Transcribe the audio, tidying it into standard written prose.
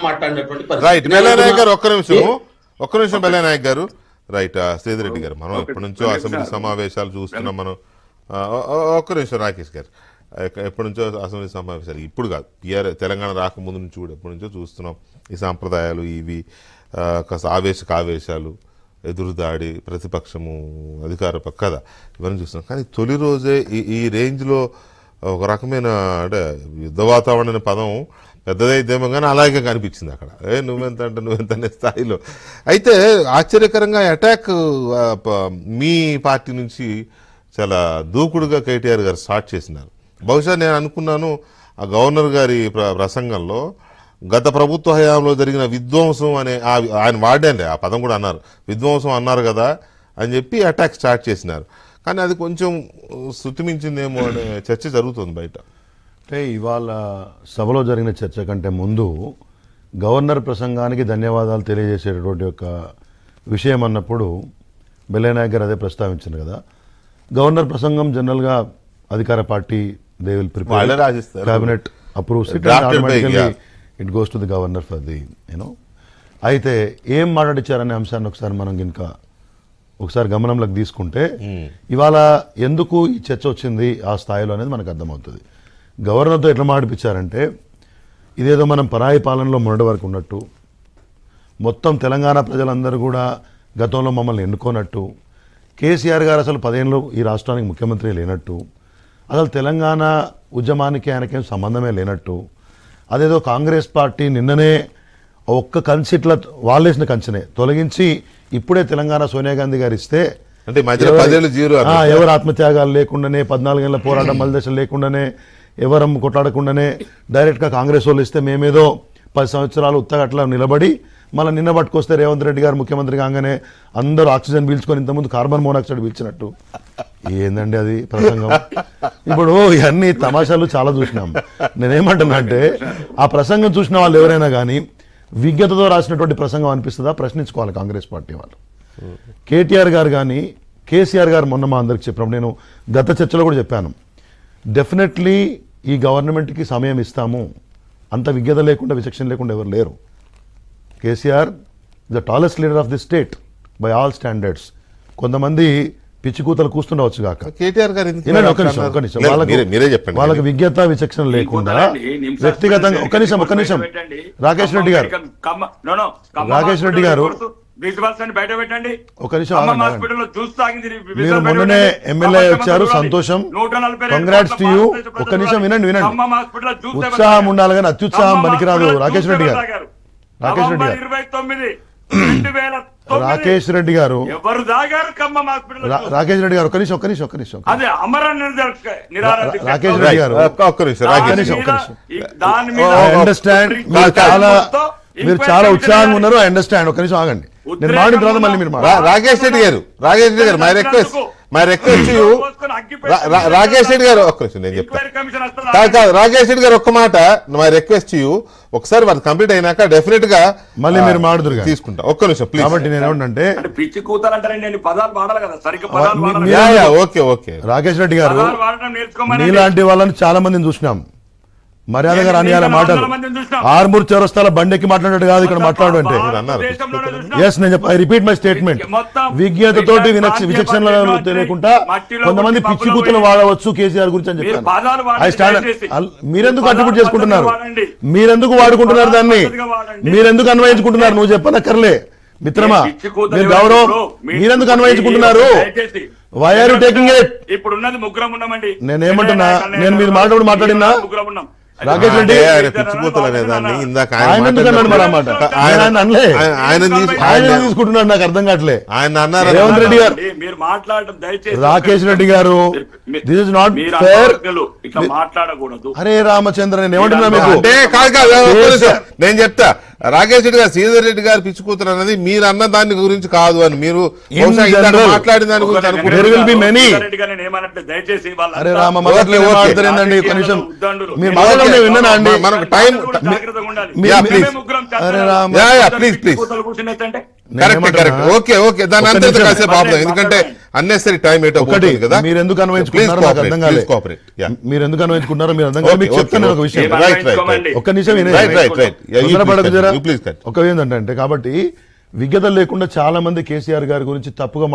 మాట్లాడినటువంటి రైట్ బెల్లనాయక్ గారు ఒక్క నిమిషం బెల్లనాయక్ గారు రైట్ శ్రీధరెడ్డి గారు మనం ఎప్పటి నుంచో అసెంబ్లీ సమావేశాలు చూస్తున్నాం మనం ఒక్క నిమిషం రాకేష్ గారు ఎప్పటి నుంచో అసెంబ్లీ సమావేశాలు ఇప్పుడు కాదు తెలంగాణ రాకముందు నుంచి కూడా ఎప్పటి నుంచో చూస్తున్నాం ఈ సాంప్రదాయాలు ఇవి కాస్త ఆవేశాలు ఎదురుదాడి ప్రతిపక్షము అధికార పక్కద ఇవన్నీ చూస్తున్నాం కానీ తొలి రోజే ఈ రేంజ్లో ఒక రకమైన అంటే యుద్ధ వాతావరణ అనే పదం పెద్దదైతేమో కానీ అలాగే కనిపించింది అక్కడ నువ్వెంత అంటే నువ్వెంత అనే స్థాయిలో అయితే ఆశ్చర్యకరంగా అటాక్ మీ పార్టీ నుంచి చాలా దూకుడుగా కేటీఆర్ గారు స్టార్ట్ చేసినారు బహుశా నేను అనుకున్నాను ఆ గవర్నర్ గారి ప్రసంగంలో గత ప్రభుత్వ హయాంలో జరిగిన విధ్వంసం అనే ఆయన వాడాలే ఆ పదం కూడా అన్నారు విధ్వంసం అన్నారు కదా అని చెప్పి అటాక్ స్టార్ట్ చేసినారు కానీ అది కొంచెం శృతిమించిందేమో అనే చర్చ జరుగుతుంది బయట అంటే ఇవాళ సభలో జరిగిన చర్చ కంటే ముందు గవర్నర్ ప్రసంగానికి ధన్యవాదాలు తెలియజేసేటటువంటి ఒక విషయం అన్నప్పుడు బెల్లనాయక్ గారు అదే ప్రస్తావించారు కదా గవర్నర్ ప్రసంగం జనరల్గా అధికార party they will prepare cabinet approves it automatically it goes to the governor for the అయితే ఏం మాట్లాడించారనే అంశాన్ని ఒకసారి మనం ఇంకా ఒకసారి గమనంలోకి తీసుకుంటే ఇవాళ ఎందుకు ఈ చర్చ వచ్చింది ఆ స్థాయిలో అనేది మనకు అర్థమవుతుంది గవర్నర్తో ఎట్లా మాడిపించారంటే ఇదేదో మనం పరాయి పాలనలో మొన్నటి వరకు ఉన్నట్టు మొత్తం తెలంగాణ ప్రజలందరూ కూడా గతంలో మమ్మల్ని ఎన్నుకోనట్టు కేసీఆర్ గారు అసలు 10 ఏళ్ళు ఈ రాష్ట్రానికి ముఖ్యమంత్రి లేనట్టు అసలు తెలంగాణ ఉద్యమానికి ఆయనకేం సంబంధమే లేనట్టు అదేదో కాంగ్రెస్ పార్టీ నిన్ననే ఒక్క కన్సిట్ల వాళ్ళేసిన కంచెనే తొలగించి ఇప్పుడే తెలంగాణ సోనియా గాంధీ గారు ఇస్తే అంటే ఎవరు ఆత్మత్యాగాలు లేకుండానే 14 ఏళ్ల పోరాటం మలిదశలు లేకుండానే ఎవరం కొట్లాడకుండానే డైరెక్ట్గా కాంగ్రెస్ వాళ్ళు ఇస్తే మేమేదో 10 సంవత్సరాలు ఉత్తగా అట్లా నిలబడి మళ్ళీ నిన్న పట్టుకొస్తే రేవంత్ రెడ్డి గారు ముఖ్యమంత్రి కాగానే అందరూ ఆక్సిజన్ పీల్చుకొని ఇంతకుముందు కార్బన్ మోనాక్సైడ్ పీల్చినట్టు ఏందండి అది ప్రసంగం ఇప్పుడు ఇవన్నీ తమాషాలు చాలా చూసినాం నేనేమంటున్నా అంటే ఆ ప్రసంగం చూసిన వాళ్ళు ఎవరైనా కానీ విజ్ఞతతో రాసినటువంటి ప్రసంగం అనిపిస్తుందా ప్రశ్నించుకోవాలి కాంగ్రెస్ పార్టీ వాళ్ళు కేటీఆర్ గారు కానీ కేసీఆర్ గారు మొన్న మా అందరికి చెప్పినప్పుడు నేను గత చర్చలో కూడా చెప్పాను డెఫినెట్లీ ఈ గవర్నమెంట్కి సమయం ఇస్తాము అంత విజ్ఞత లేకుండా విచక్షణ లేకుండా ఎవరు లేరు KCR the tallest leader of the state by all standards కొంతమంది పిచ్చి కూతలు కూస్తుండవచ్చు కాక కేటీఆర్ గారు వాళ్ళకి విజ్ఞత విచక్షణ లేకుండా వ్యక్తిగతంగా ఒక నిమిషం రాకేష్ రెడ్డి గారు ఒక నిమిషం మీరు మొన్ననే ఎమ్మెల్యే వచ్చారు సంతోషం కంగ్రాట్స్ టు యూ ఒక్క నిమిషం వినండి ఉత్సాహం ఉండాలి కానీ అత్యుత్సాహం పనికిరాదు రాకేష్ రెడ్డి గారు రాకేష్ రెడ్డి గారు రాకేష్ రెడ్డి గారు ఒక్క నిమిషం రాకేష్ రెడ్డి గారు అండర్స్టాండ్ మీరు చాలా ఉత్సాహంగా ఉన్నారు ఐ అండర్స్టాండ్ ఒక నిమిషం ఆగండి నేను మాట్లాడిన తర్వాత మళ్ళీ మీరు రాకేష్ రెడ్డి గారు మై రిక్వెస్ట్ రాకేష్ రెడ్డి గారు ఒక్క నిమిషం నేను చెప్తాను రాకేష్ రెడ్డి గారు ఒక్క మాట మై రిక్వెస్ట్ యూ ఒకసారి వాళ్ళు కంప్లీట్ అయినాక డెఫినెట్ గా మళ్ళీ మీరు మాట్లాడుతున్నారు తీసుకుంటా ఒక్క నిమిషం ప్లీజ్ కాబట్టి నేను ఏమంటే పిచ్చి కూతాలంటారండి ఓకే రాకేష్ రెడ్డి గారు మీలాంటి వాళ్ళని చాలా మందిని చూసినాం మర్యాదగా రానియాల మాటలు ఆర్మూర్ చౌరస్తాల బండెక్కి మాట్లాడేది కాదు ఇక్కడ మాట్లాడు అంటే ఎస్ నేను ఐ రిపీట్ మై స్టేట్మెంట్ విజ్ఞతతోటి విచక్షణ తెలియకుండా కొంతమంది పిచ్చి కూతులు వాడవచ్చు కేసీఆర్ గురించి అని చెప్పాను ఐ స్టాండ్ మీరెందుకు అట్రిబ్యూట్ చేసుకుంటున్నారు మీరెందుకు వాడుకుంటున్నారు దాన్ని మీరెందుకు అన్వయించుకుంటున్నారు నువ్వు చెప్పనక్కర్లే మిత్రమా మీరు గౌరవం మీరెందుకు అన్వయించుకుంటున్నారు why are you taking it ఇప్పుడు ఉన్నది ముగ్గురం ఉన్నామండి నేనేమంటున్నా నేను మీరు మాట్లాడినా ముగ్గురం ఉన్నాం రాకేష్ రెడ్డి పిచ్చిపోతలు అనేదాన్ని ఇందాక ఆయన తీసుకుంటున్నాడు నాకు అర్థం కావట్లే ఆయన అన్నారు రేవంత్ రెడ్డి గారు మీరు మాట్లాడడం దయచేసి రాకేష్ రెడ్డి గారు దిస్ ఇస్ నాట్ ఫేర్ ఇట్లా మాట్లాడకూడదు హరే రామచంద్ర నేను ఏమంటున్నా మీకు అంటే కాదు నేను చెప్తా రాకేష్ రెడ్డి గారు శ్రీధర్ రెడ్డి గారు పిచ్చి కూతురు అనేది మీరు అన్న దాని గురించి కాదు అని మీరు మాట్లాడిన దాని గురించి అరే రామ మాట్లాడలేదండి కనీసం మీరు మాట్లాడే విన్నానా అండి మనకు టైం అరే Rama please correct okay okay దాని ఒక్క అంతా నిమిషం. కాసేపు ఆపుదాం ఎందుకంటే అన్నెసరీ టైం ఏటో ఒకటి పోతుంది కదా మీరు ఎందుకు అన్వయించుకున్నారో నాకు అర్థం కాలేదు మీరు ఎందుకు అన్వయించుకున్నారో మీరు అర్థం కాలేదు మీకు చెప్తాను నేను ఒక విషయం ఏం అన్వయించుకోమండి? ఒక్క నిమిషం వినండి. తొందరపడకు జరా. ప్లీజ్ ఒక ఏంటంటే కాబట్టి విజ్ఞత లేకుండా చాలా మంది కేసీఆర్ గారి గురించి తప్పుగా